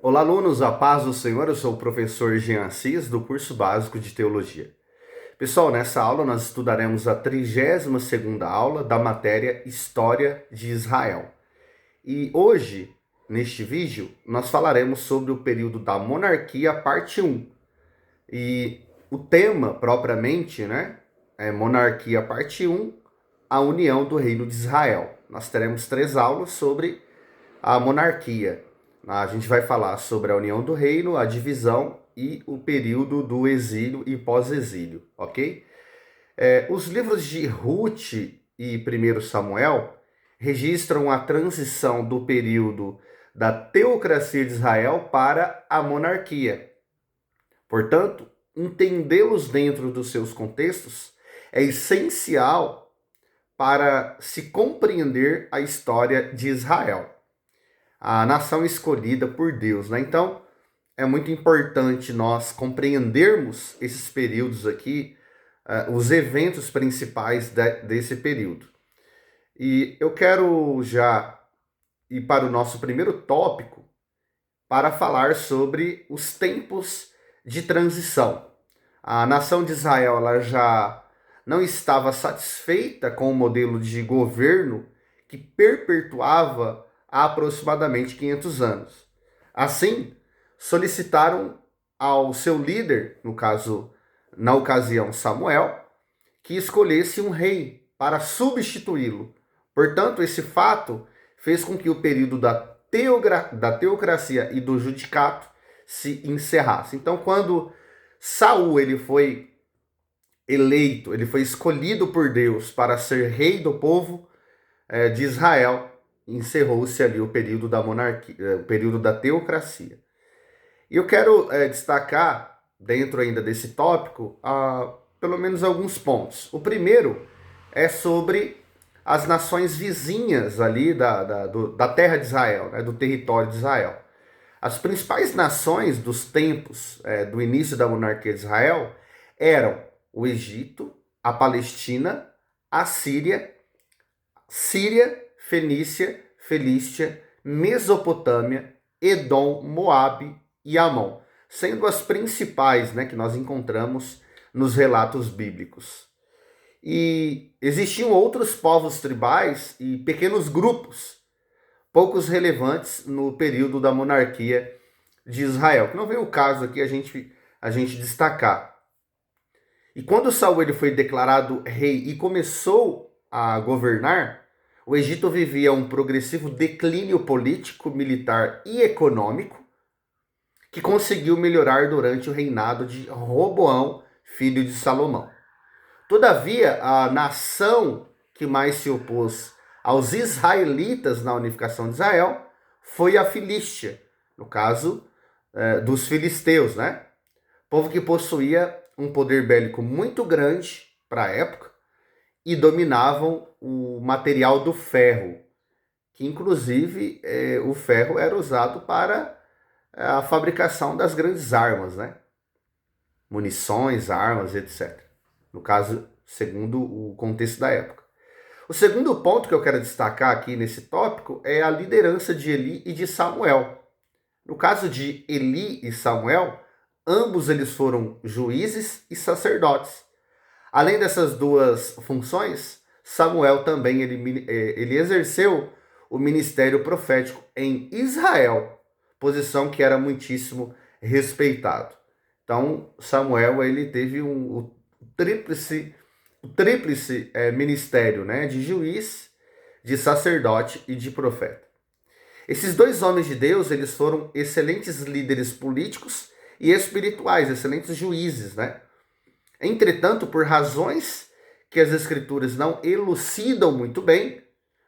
Olá, alunos, a paz do Senhor. Eu sou o professor Jean Assis, do curso básico de Teologia. Pessoal, nessa aula nós estudaremos a 32ª aula da matéria História de Israel. E hoje, neste vídeo, nós falaremos sobre o período da monarquia, parte 1. E o tema, propriamente, é monarquia, parte 1, a união do reino de Israel. Nós teremos 3 aulas sobre a monarquia. A gente vai falar sobre a união do reino, a divisão e o período do exílio e pós-exílio, ok? Os livros de Ruth e 1 Samuel registram a transição do período da teocracia de Israel para a monarquia. Portanto, entendê-los dentro dos seus contextos é essencial para se compreender a história de Israel, a nação escolhida por Deus, né? Então, é muito importante nós compreendermos esses períodos aqui, os eventos principais desse período. E eu quero já ir para o nosso primeiro tópico para falar sobre os tempos de transição. A nação de Israel ela já não estava satisfeita com o modelo de governo que perpetuava há aproximadamente 500 anos. Assim, solicitaram ao seu líder, na ocasião Samuel, que escolhesse um rei para substituí-lo. Portanto, esse fato fez com que o período da teocracia e do judicato se encerrasse. Então, quando Saul ele foi eleito, ele foi escolhido por Deus para ser rei do povo de Israel, encerrou-se ali o período da monarquia, o período da teocracia. E eu quero destacar, dentro ainda desse tópico, pelo menos alguns pontos. O primeiro é sobre as nações vizinhas ali da terra de Israel, do território de Israel. As principais nações dos tempos do início da monarquia de Israel eram o Egito, a Palestina, a Síria, Fenícia, Felístia, Mesopotâmia, Edom, Moabe e Amon, sendo as principais que nós encontramos nos relatos bíblicos. E existiam outros povos tribais e pequenos grupos, poucos relevantes no período da monarquia de Israel, que não vem o caso aqui a gente destacar. E quando Saul ele foi declarado rei e começou a governar, o Egito vivia um progressivo declínio político, militar e econômico que conseguiu melhorar durante o reinado de Roboão, filho de Salomão. Todavia, a nação que mais se opôs aos israelitas na unificação de Israel foi a Filístia, no caso dos filisteus, povo que possuía um poder bélico muito grande para a época e dominavam o material do ferro, que inclusive o ferro era usado para a fabricação das grandes armas, munições, armas, etc. No caso, segundo o contexto da época. O segundo ponto que eu quero destacar aqui nesse tópico é a liderança de Eli e de Samuel. No caso de Eli e Samuel, ambos eles foram juízes e sacerdotes. Além dessas duas funções, Samuel também ele exerceu o ministério profético em Israel, posição que era muitíssimo respeitado. Então, Samuel ele teve o tríplice ministério de juiz, de sacerdote e de profeta. Esses dois homens de Deus eles foram excelentes líderes políticos e espirituais, excelentes juízes, Entretanto, por razões que as escrituras não elucidam muito bem,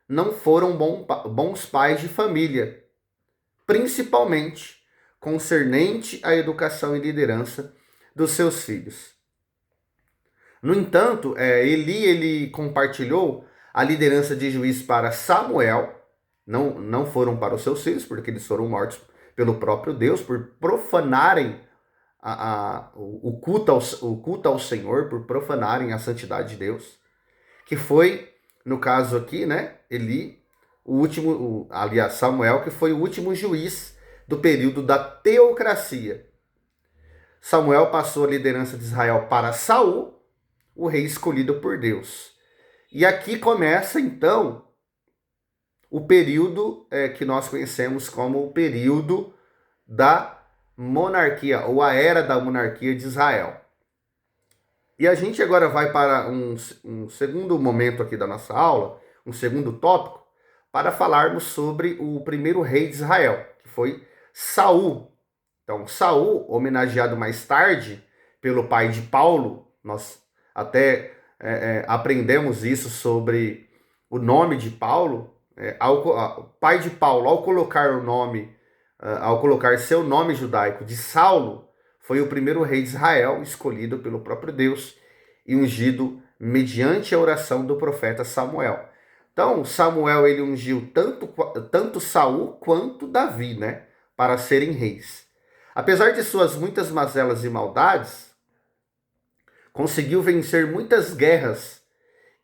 não foram bons pais de família, principalmente concernente à educação e liderança dos seus filhos. No entanto, Eli ele compartilhou a liderança de juiz para Samuel, não foram para os seus filhos, porque eles foram mortos pelo próprio Deus, por profanarem o culto ao Senhor, por profanarem a santidade de Deus, que foi, no caso aqui, Eli, aliás, Samuel, que foi o último juiz do período da teocracia. Samuel passou a liderança de Israel para Saul, o rei escolhido por Deus. E aqui começa, então, o período que nós conhecemos como o período da monarquia, ou a era da monarquia de Israel. E a gente agora vai para um segundo momento aqui da nossa aula, um segundo tópico, para falarmos sobre o primeiro rei de Israel, que foi Saul. Então, Saul, homenageado mais tarde pelo pai de Paulo, nós até aprendemos isso sobre o nome de Paulo. O pai de Paulo, ao colocar seu nome judaico de Saulo, foi o primeiro rei de Israel escolhido pelo próprio Deus e ungido mediante a oração do profeta Samuel. Então, Samuel ele ungiu tanto Saul quanto Davi, né, para serem reis. Apesar de suas muitas mazelas e maldades, conseguiu vencer muitas guerras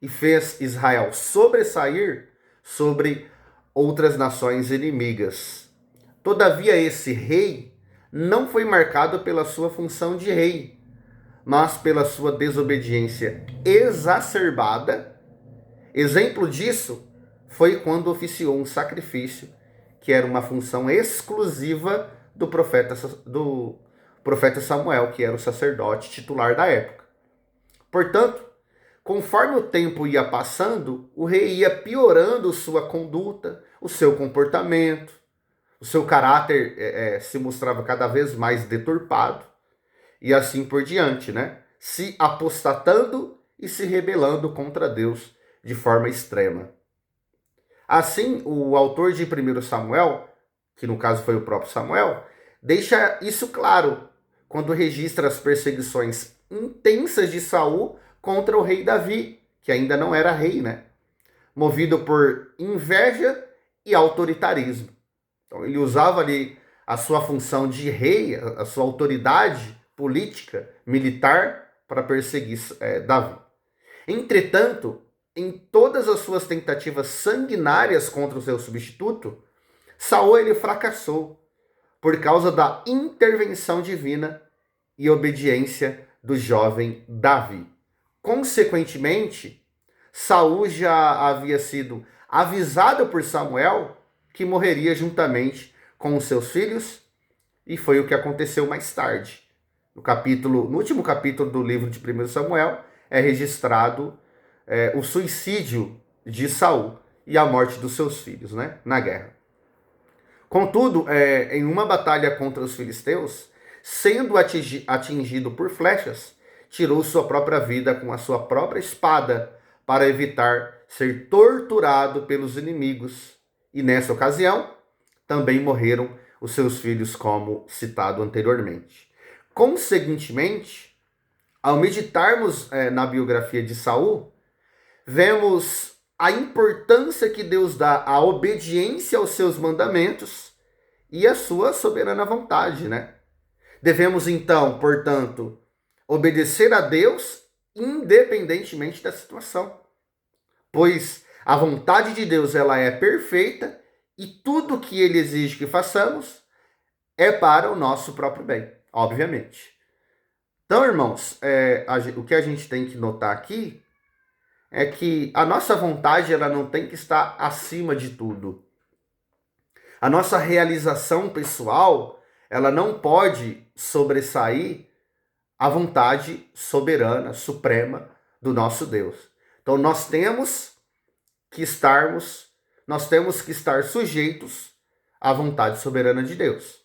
e fez Israel sobressair sobre outras nações inimigas. Todavia, esse rei não foi marcado pela sua função de rei, mas pela sua desobediência exacerbada. Exemplo disso foi quando oficiou um sacrifício, que era uma função exclusiva do profeta Samuel, que era o sacerdote titular da época. Portanto, conforme o tempo ia passando, o rei ia piorando sua conduta, o seu comportamento, o seu caráter se mostrava cada vez mais deturpado, e assim por diante, né? Se apostatando e se rebelando contra Deus de forma extrema. Assim, o autor de 1 Samuel, que no caso foi o próprio Samuel, deixa isso claro quando registra as perseguições intensas de Saul contra o rei Davi, que ainda não era rei, né? Movido por inveja e autoritarismo. Então, ele usava ali a sua função de rei, a sua autoridade política, militar, para perseguir Davi. Entretanto, em todas as suas tentativas sanguinárias contra o seu substituto, Saul ele fracassou por causa da intervenção divina e obediência do jovem Davi. Consequentemente, Saul já havia sido avisado por Samuel que morreria juntamente com os seus filhos, e foi o que aconteceu mais tarde. No último capítulo do livro de 1 Samuel, é registrado o suicídio de Saul e a morte dos seus filhos, né, na guerra. Contudo, em uma batalha contra os filisteus, sendo atingido por flechas, tirou sua própria vida com a sua própria espada para evitar ser torturado pelos inimigos. E nessa ocasião, também morreram os seus filhos, como citado anteriormente. Consequentemente, ao meditarmos na biografia de Saul, vemos a importância que Deus dá à obediência aos seus mandamentos e à sua soberana vontade, né? Devemos então, portanto, obedecer a Deus independentemente da situação, pois a vontade de Deus ela é perfeita e tudo que ele exige que façamos é para o nosso próprio bem, obviamente. Então, irmãos, o que a gente tem que notar aqui é que a nossa vontade ela não tem que estar acima de tudo. A nossa realização pessoal ela não pode sobressair a vontade soberana, suprema do nosso Deus. Então nós temos que estar sujeitos à vontade soberana de Deus.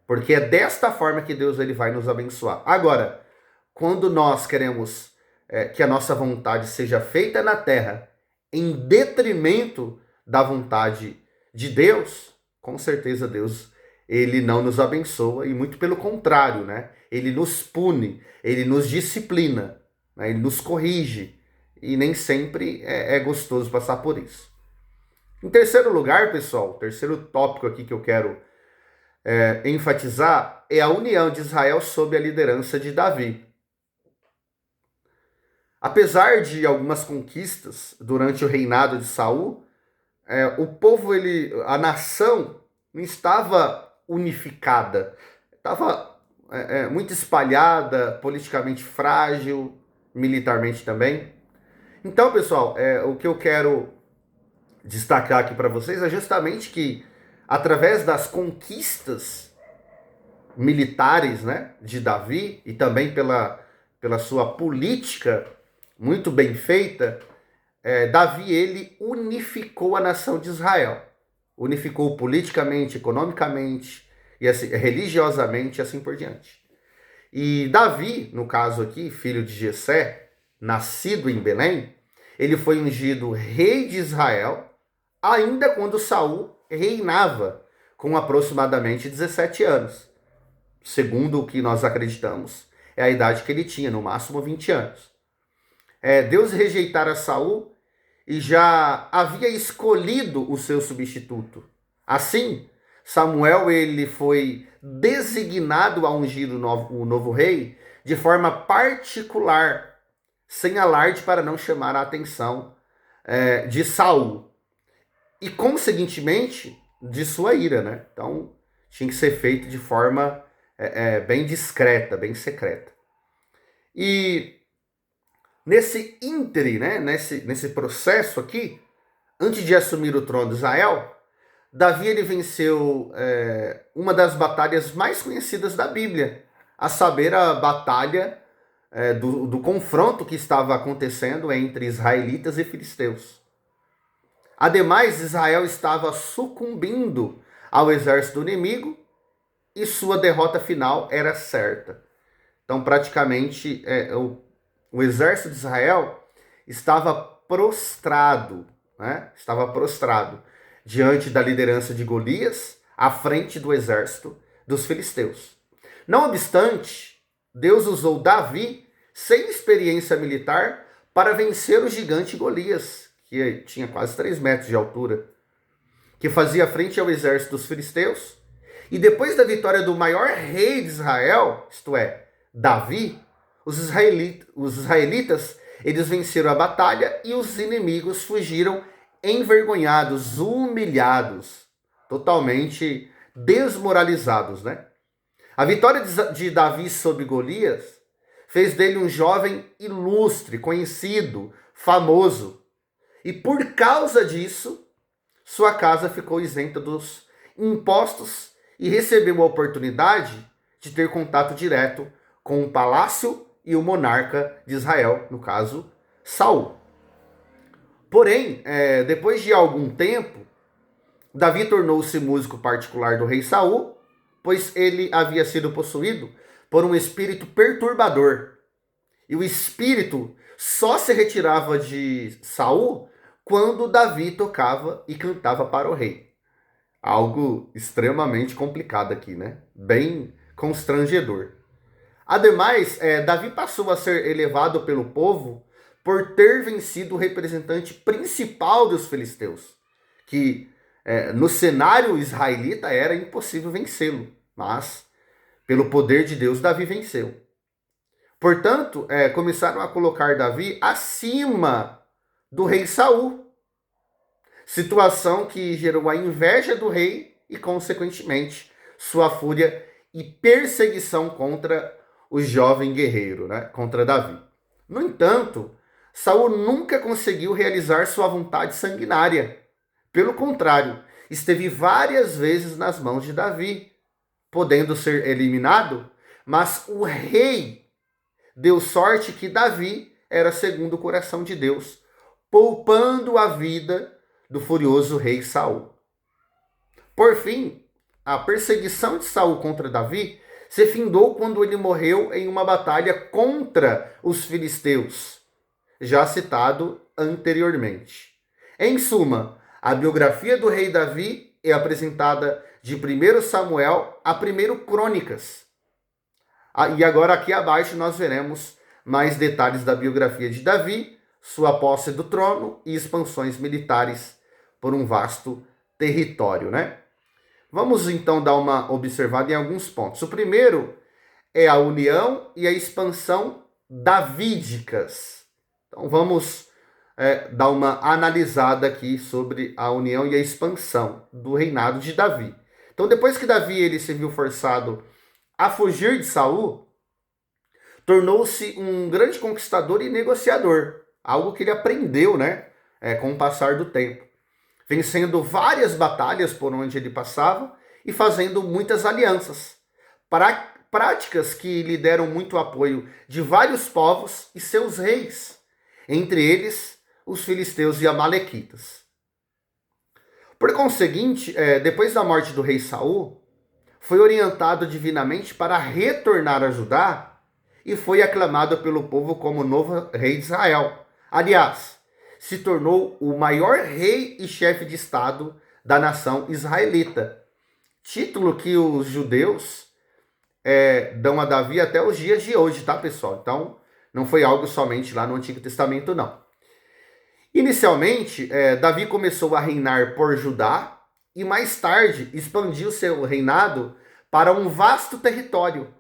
Porque é desta forma que Deus ele vai nos abençoar. Agora, quando nós queremos que a nossa vontade seja feita na terra em detrimento da vontade de Deus, com certeza Deus ele não nos abençoa, e muito pelo contrário, né? Ele nos pune, ele nos disciplina, né? Ele nos corrige, e nem sempre é gostoso passar por isso. Em terceiro lugar, pessoal, o terceiro tópico aqui que eu quero enfatizar é a união de Israel sob a liderança de Davi. Apesar de algumas conquistas durante o reinado de Saul, o povo, a nação, não estava unificada. Estava muito espalhada, politicamente frágil, militarmente também. Então, pessoal, o que eu quero destacar aqui para vocês é justamente que, através das conquistas militares, né, de Davi e também pela sua política muito bem feita, Davi ele unificou a nação de Israel. Unificou politicamente, economicamente, e assim, religiosamente e assim por diante. E Davi, no caso aqui, filho de Jessé, nascido em Belém, ele foi ungido rei de Israel ainda quando Saul reinava, com aproximadamente 17 anos. Segundo o que nós acreditamos, é a idade que ele tinha, no máximo 20 anos. Deus rejeitara Saul e já havia escolhido o seu substituto. Assim, Samuel ele foi designado a ungir o novo rei de forma particular, sem alarde para não chamar a atenção de Saul. E, conseguintemente, de sua ira, né? Então, tinha que ser feito de forma bem discreta, bem secreta. E nesse íntere, né? Nesse processo aqui, antes de assumir o trono de Israel, Davi ele venceu uma das batalhas mais conhecidas da Bíblia, a saber, a batalha do confronto que estava acontecendo entre israelitas e filisteus. Ademais, Israel estava sucumbindo ao exército do inimigo e sua derrota final era certa. Então, praticamente, o exército de Israel estava prostrado, né? Estava prostrado diante da liderança de Golias, à frente do exército dos filisteus. Não obstante, Deus usou Davi, sem experiência militar, para vencer o gigante Golias, que tinha quase 3 metros de altura, que fazia frente ao exército dos filisteus. E depois da vitória do maior rei de Israel, isto é, Davi, os israelitas eles venceram a batalha e os inimigos fugiram envergonhados, humilhados, totalmente desmoralizados, né? A vitória de Davi sobre Golias fez dele um jovem ilustre, conhecido, famoso. E por causa disso, sua casa ficou isenta dos impostos e recebeu a oportunidade de ter contato direto com o palácio e o monarca de Israel, no caso, Saul. Porém, depois de algum tempo, Davi tornou-se músico particular do rei Saul, pois ele havia sido possuído por um espírito perturbador. E o espírito só se retirava de Saul quando Davi tocava e cantava para o rei. Algo extremamente complicado aqui, né? Bem constrangedor. Ademais, Davi passou a ser elevado pelo povo por ter vencido o representante principal dos filisteus, que no cenário israelita era impossível vencê-lo, mas pelo poder de Deus Davi venceu. Portanto, começaram a colocar Davi acima do rei Saul, situação que gerou a inveja do rei e, consequentemente, sua fúria e perseguição contra o jovem guerreiro, né? Contra Davi. No entanto, Saul nunca conseguiu realizar sua vontade sanguinária. Pelo contrário, esteve várias vezes nas mãos de Davi, podendo ser eliminado, mas o rei deu sorte que Davi era segundo o coração de Deus, poupando a vida do furioso rei Saul. Por fim, a perseguição de Saul contra Davi se findou quando ele morreu em uma batalha contra os filisteus, já citado anteriormente. Em suma, a biografia do rei Davi é apresentada de 1 Samuel a 1 Crônicas. E agora aqui abaixo nós veremos mais detalhes da biografia de Davi, sua posse do trono e expansões militares por um vasto território, né? Vamos então dar uma observada em alguns pontos. O primeiro é a união e a expansão davídicas. Então vamos dar uma analisada aqui sobre a união e a expansão do reinado de Davi. Então Então, depois que Davi ele se viu forçado a fugir de Saul, tornou-se um grande conquistador e negociador, algo que ele aprendeu, né, com o passar do tempo, vencendo várias batalhas por onde ele passava e fazendo muitas alianças, práticas que lhe deram muito apoio de vários povos e seus reis, entre eles os filisteus e amalequitas. Por conseguinte, depois da morte do rei Saul, foi orientado divinamente para retornar a Judá e foi aclamado pelo povo como novo rei de Israel. Aliás, se tornou o maior rei e chefe de estado da nação israelita, título que os judeus dão a Davi até os dias de hoje, tá, pessoal? Então, não foi algo somente lá no Antigo Testamento, não. Inicialmente, Davi começou a reinar por Judá e mais tarde expandiu seu reinado para um vasto território.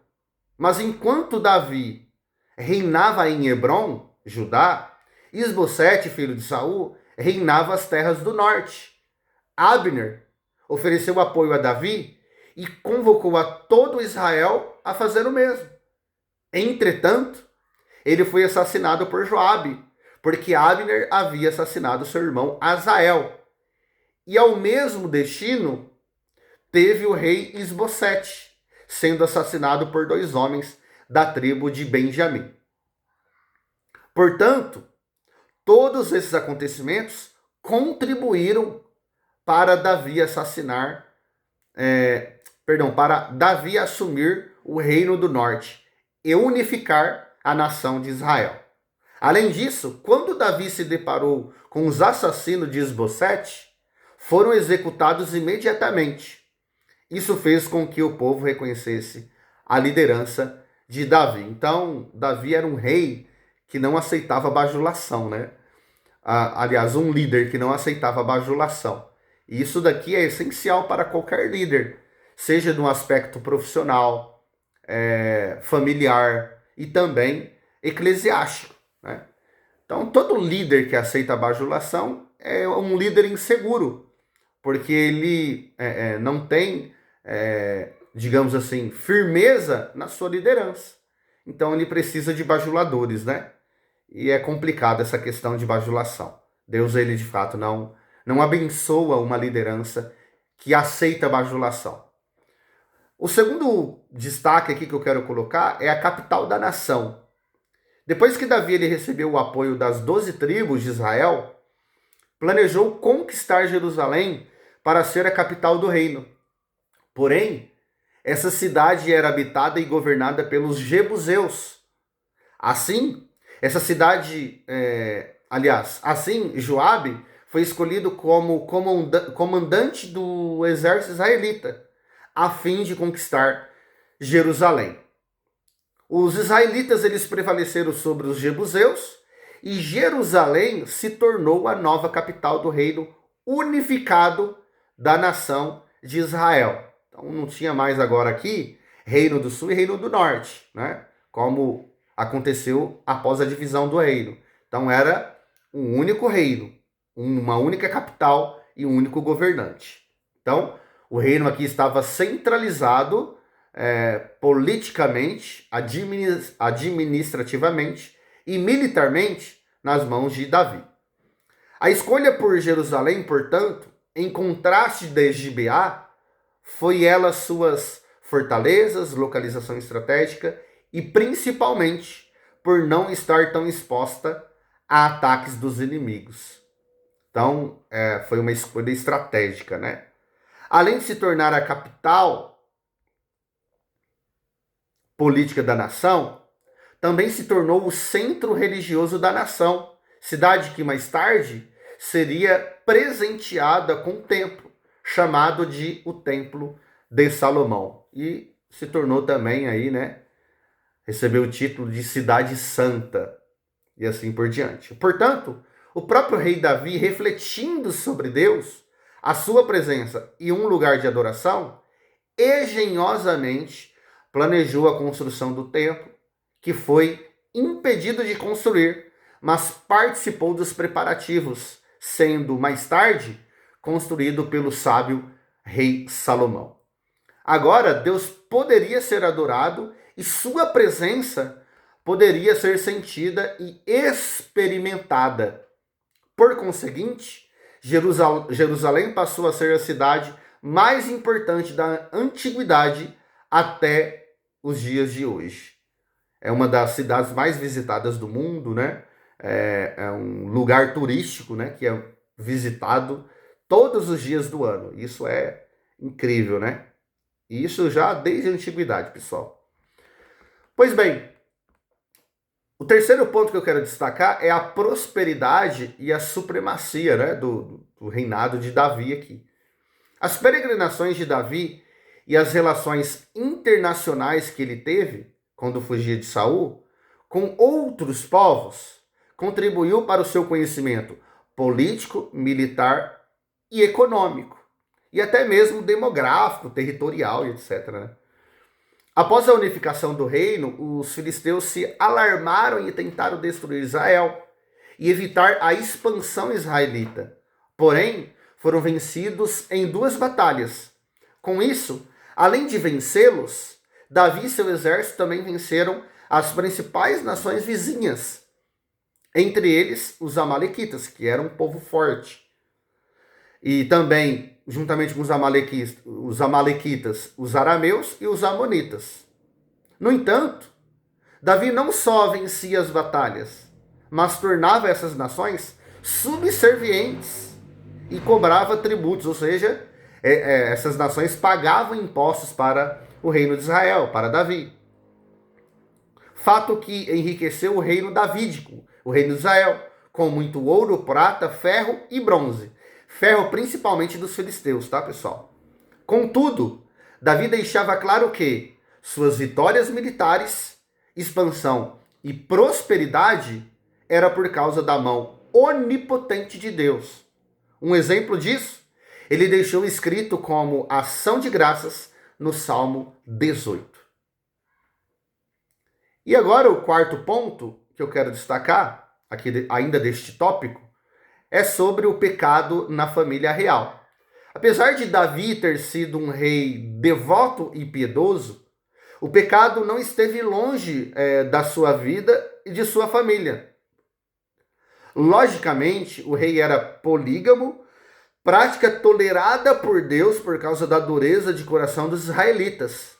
Mas enquanto Davi reinava em Hebrom, Judá, Isbosete, filho de Saul, reinava as terras do norte. Abner ofereceu apoio a Davi e convocou a todo Israel a fazer o mesmo. Entretanto, ele foi assassinado por Joabe, porque Abner havia assassinado seu irmão Asael. E ao mesmo destino teve o rei Isbosete, sendo assassinado por 2 homens da tribo de Benjamim. Portanto, todos esses acontecimentos contribuíram para Davi para Davi assumir o reino do norte e unificar a nação de Israel. Além disso, quando Davi se deparou com os assassinos de Isbosete, foram executados imediatamente. Isso fez com que o povo reconhecesse a liderança de Davi. Então, Davi era um rei que não aceitava bajulação, né? Aliás, um líder que não aceitava bajulação. E isso daqui é essencial para qualquer líder, seja no aspecto profissional, familiar e também eclesiástico, né? Então, todo líder que aceita a bajulação é um líder inseguro, porque ele não tem, digamos assim, firmeza na sua liderança. Então, ele precisa de bajuladores, né? E é complicada essa questão de bajulação. Deus, ele de fato não abençoa uma liderança que aceita a bajulação. O segundo destaque aqui que eu quero colocar é a capital da nação. Depois que Davi ele recebeu o apoio das 12 tribos de Israel, planejou conquistar Jerusalém para ser a capital do reino. Porém, essa cidade era habitada e governada pelos jebuseus. Assim, essa cidade, assim, Joabe foi escolhido como comandante do exército israelita, a fim de conquistar Jerusalém. Os israelitas eles prevaleceram sobre os jebuseus e Jerusalém se tornou a nova capital do reino unificado da nação de Israel. Então não tinha mais agora aqui reino do sul e reino do norte, né? Como aconteceu após a divisão do reino. Então era um único reino, uma única capital e um único governante. Então o reino aqui estava centralizado politicamente, administrativamente e militarmente nas mãos de Davi. A escolha por Jerusalém, portanto, em contraste de Gibeá, foi ela suas fortalezas, localização estratégica e principalmente por não estar tão exposta a ataques dos inimigos. Então, foi uma escolha estratégica, né? Além de se tornar a capital política da nação, também se tornou o centro religioso da nação, cidade que mais tarde seria presenteada com um templo, chamado de o Templo de Salomão. E se tornou também aí, né, recebeu o título de Cidade Santa, e assim por diante. Portanto, o próprio rei Davi, refletindo sobre Deus, a sua presença e um lugar de adoração, engenhosamente planejou a construção do templo, que foi impedido de construir, mas participou dos preparativos, sendo mais tarde construído pelo sábio rei Salomão. Agora, Deus poderia ser adorado e sua presença poderia ser sentida e experimentada. Por conseguinte, Jerusalém passou a ser a cidade mais importante da antiguidade até os dias de hoje. É uma das cidades mais visitadas do mundo, né? É um lugar turístico, né? Que é visitado todos os dias do ano. Isso é incrível, né? E isso já desde a antiguidade, pessoal. Pois bem, o terceiro ponto que eu quero destacar é a prosperidade e a supremacia, né, do reinado de Davi aqui. As peregrinações de Davi e as relações internacionais que ele teve quando fugia de Saul com outros povos contribuiu para o seu conhecimento político, militar e econômico, e até mesmo demográfico, territorial e etc. Né? Após a unificação do reino, os filisteus se alarmaram e tentaram destruir Israel e evitar a expansão israelita. Porém, foram vencidos em 2 batalhas. Com isso, além de vencê-los, Davi e seu exército também venceram as principais nações vizinhas, entre eles os amalequitas, que eram um povo forte. E também, juntamente com os amalequitas, os arameus e os amonitas. No entanto, Davi não só vencia as batalhas, mas tornava essas nações subservientes e cobrava tributos, ou seja, essas nações pagavam impostos para o reino de Israel, para Davi. Fato que enriqueceu o reino davídico, o reino de Israel, com muito ouro, prata, ferro e bronze. Ferro principalmente dos filisteus, tá, pessoal? Contudo, Davi deixava claro que suas vitórias militares, expansão e prosperidade era por causa da mão onipotente de Deus. Um exemplo disso, ele deixou escrito como ação de graças no Salmo 18. E agora o quarto ponto que eu quero destacar, aqui ainda deste tópico, é sobre o pecado na família real. Apesar de Davi ter sido um rei devoto e piedoso, o pecado não esteve longe da sua vida e de sua família. Logicamente, o rei era polígamo, prática tolerada por Deus por causa da dureza de coração dos israelitas.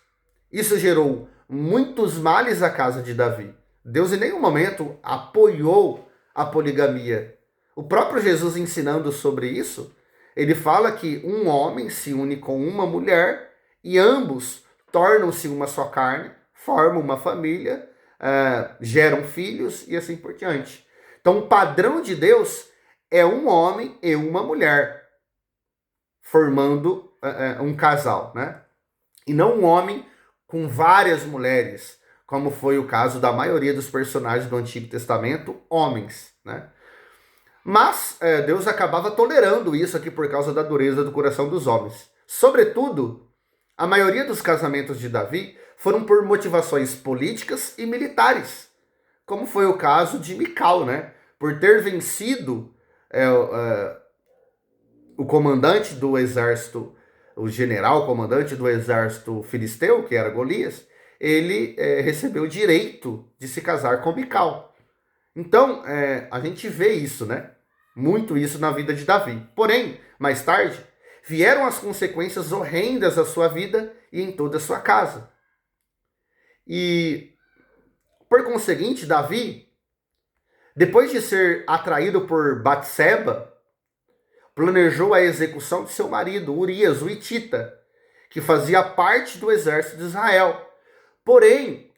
Isso gerou muitos males à casa de Davi. Deus em nenhum momento apoiou a poligamia. O próprio Jesus ensinando sobre isso, ele fala que um homem se une com uma mulher e ambos tornam-se uma só carne, formam uma família, geram filhos e assim por diante. Então o padrão de Deus é um homem e uma mulher formando um casal, né? E não um homem com várias mulheres, como foi o caso da maioria dos personagens do Antigo Testamento, homens, né? Mas Deus acabava tolerando isso aqui por causa da dureza do coração dos homens. Sobretudo, a maioria dos casamentos de Davi foram por motivações políticas e militares, como foi o caso de Mical, né? Por ter vencido o comandante do exército, o general comandante do exército filisteu, que era Golias, ele recebeu o direito de se casar com Mical. Então, a gente vê isso, né? Muito isso na vida de Davi. Porém, mais tarde, vieram as consequências horrendas da sua vida e em toda a sua casa. E, por conseguinte, Davi, depois de ser atraído por Batseba, planejou a execução de seu marido, Urias, o Hitita, que fazia parte do exército de Israel. Porém,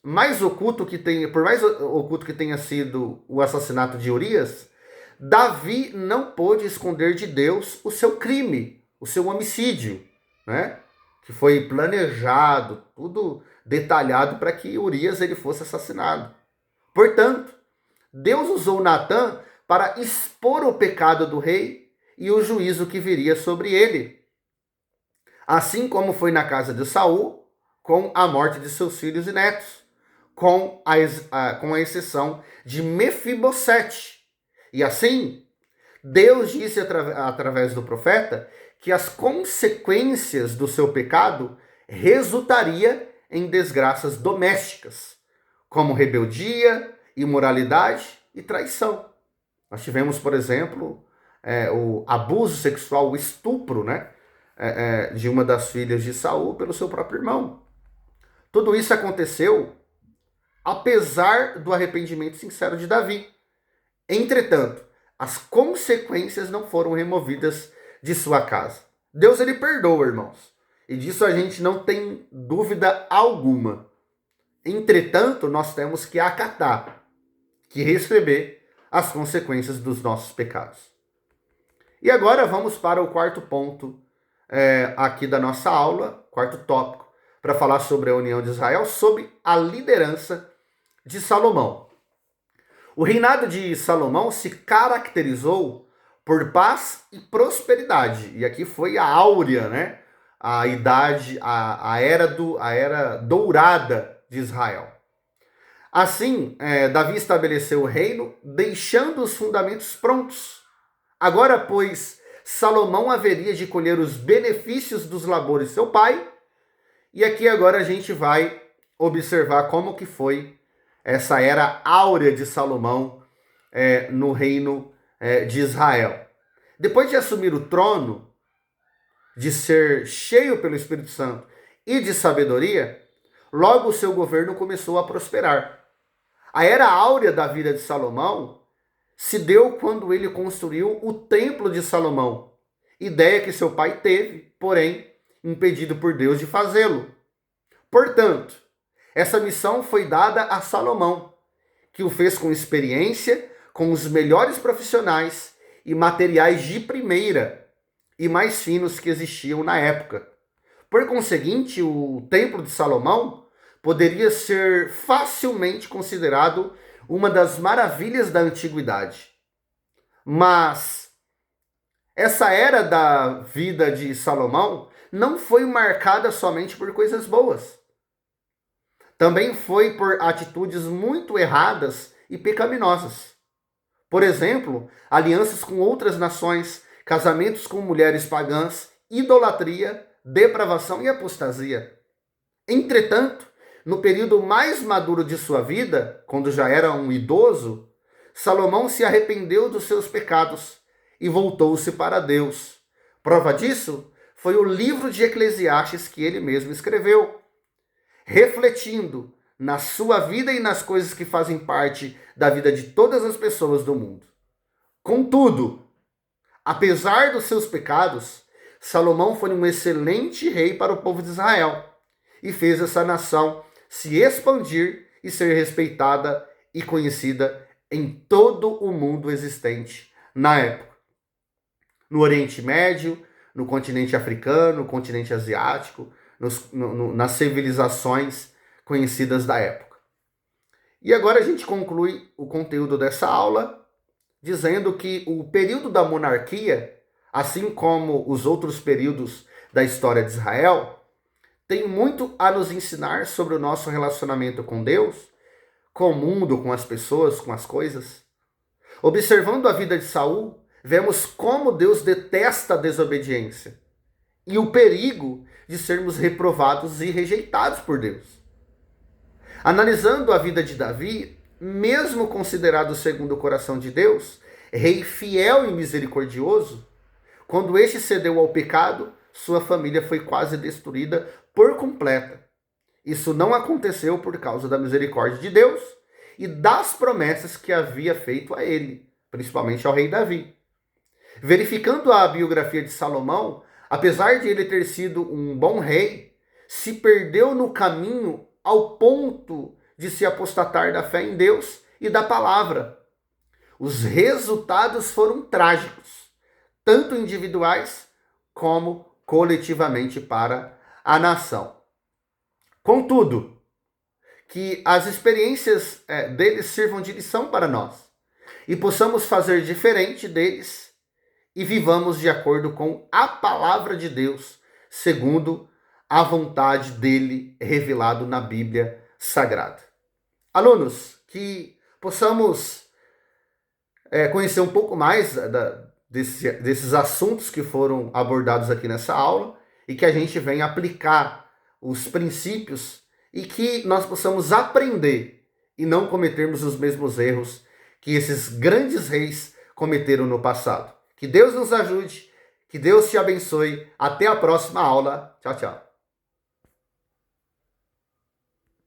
por mais oculto que tenha sido o assassinato de Urias, Davi não pôde esconder de Deus o seu crime, o seu homicídio, né? Que foi planejado, tudo detalhado para que Urias ele fosse assassinado. Portanto, Deus usou Natã para expor o pecado do rei e o juízo que viria sobre ele. Assim como foi na casa de Saul, com a morte de seus filhos e netos, com a exceção de Mefibosete. E assim, Deus disse através do profeta que as consequências do seu pecado resultaria em desgraças domésticas, como rebeldia, imoralidade e traição. Nós tivemos, por exemplo, o abuso sexual, o estupro, né, de uma das filhas de Saul pelo seu próprio irmão. Tudo isso aconteceu apesar do arrependimento sincero de Davi. Entretanto, as consequências não foram removidas de sua casa. Deus, ele perdoa, irmãos. E disso a gente não tem dúvida alguma. Entretanto, nós temos que acatar, que receber as consequências dos nossos pecados. E agora vamos para o quarto ponto aqui da nossa aula, quarto tópico, para falar sobre a união de Israel, sob a liderança de Salomão. O reinado de Salomão se caracterizou por paz e prosperidade. E aqui foi a áurea, né? A idade, a era dourada de Israel. Assim, Davi estabeleceu o reino, deixando os fundamentos prontos. Agora, pois, Salomão haveria de colher os benefícios dos labores de seu pai. E aqui agora a gente vai observar como que foi essa era áurea de Salomão no reino de Israel. Depois de assumir o trono, de ser cheio pelo Espírito Santo e de sabedoria, logo o seu governo começou a prosperar. A era áurea da vida de Salomão se deu quando ele construiu o Templo de Salomão, ideia que seu pai teve, porém impedido por Deus de fazê-lo. Portanto, essa missão foi dada a Salomão, que o fez com experiência, com os melhores profissionais e materiais de primeira e mais finos que existiam na época. Por conseguinte, o Templo de Salomão poderia ser facilmente considerado uma das maravilhas da antiguidade. Mas essa era da vida de Salomão não foi marcada somente por coisas boas. Também foi por atitudes muito erradas e pecaminosas. Por exemplo, alianças com outras nações, casamentos com mulheres pagãs, idolatria, depravação e apostasia. Entretanto, no período mais maduro de sua vida, quando já era um idoso, Salomão se arrependeu dos seus pecados e voltou-se para Deus. Prova disso foi o livro de Eclesiastes que ele mesmo escreveu, refletindo na sua vida e nas coisas que fazem parte da vida de todas as pessoas do mundo. Contudo, apesar dos seus pecados, Salomão foi um excelente rei para o povo de Israel e fez essa nação se expandir e ser respeitada e conhecida em todo o mundo existente na época. No Oriente Médio, no continente africano, no continente asiático, nas civilizações conhecidas da época. E agora a gente conclui o conteúdo dessa aula dizendo que o período da monarquia, assim como os outros períodos da história de Israel, tem muito a nos ensinar sobre o nosso relacionamento com Deus, com o mundo, com as pessoas, com as coisas. Observando a vida de Saul, vemos como Deus detesta a desobediência e o perigo de sermos reprovados e rejeitados por Deus. Analisando a vida de Davi, mesmo considerado segundo o coração de Deus, rei fiel e misericordioso, quando este cedeu ao pecado, sua família foi quase destruída por completa. Isso não aconteceu por causa da misericórdia de Deus e das promessas que havia feito a ele, principalmente ao rei Davi. Verificando a biografia de Salomão, apesar de ele ter sido um bom rei, se perdeu no caminho ao ponto de se apostatar da fé em Deus e da palavra. Os resultados foram trágicos, tanto individuais como coletivamente para a nação. Contudo, que as experiências deles sirvam de lição para nós e possamos fazer diferente deles e vivamos de acordo com a palavra de Deus, segundo a vontade dele revelado na Bíblia Sagrada. Alunos, que possamos conhecer um pouco mais desses assuntos que foram abordados aqui nessa aula e que a gente venha aplicar os princípios e que nós possamos aprender e não cometermos os mesmos erros que esses grandes reis cometeram no passado. Que Deus nos ajude, que Deus te abençoe. Até a próxima aula. Tchau, tchau.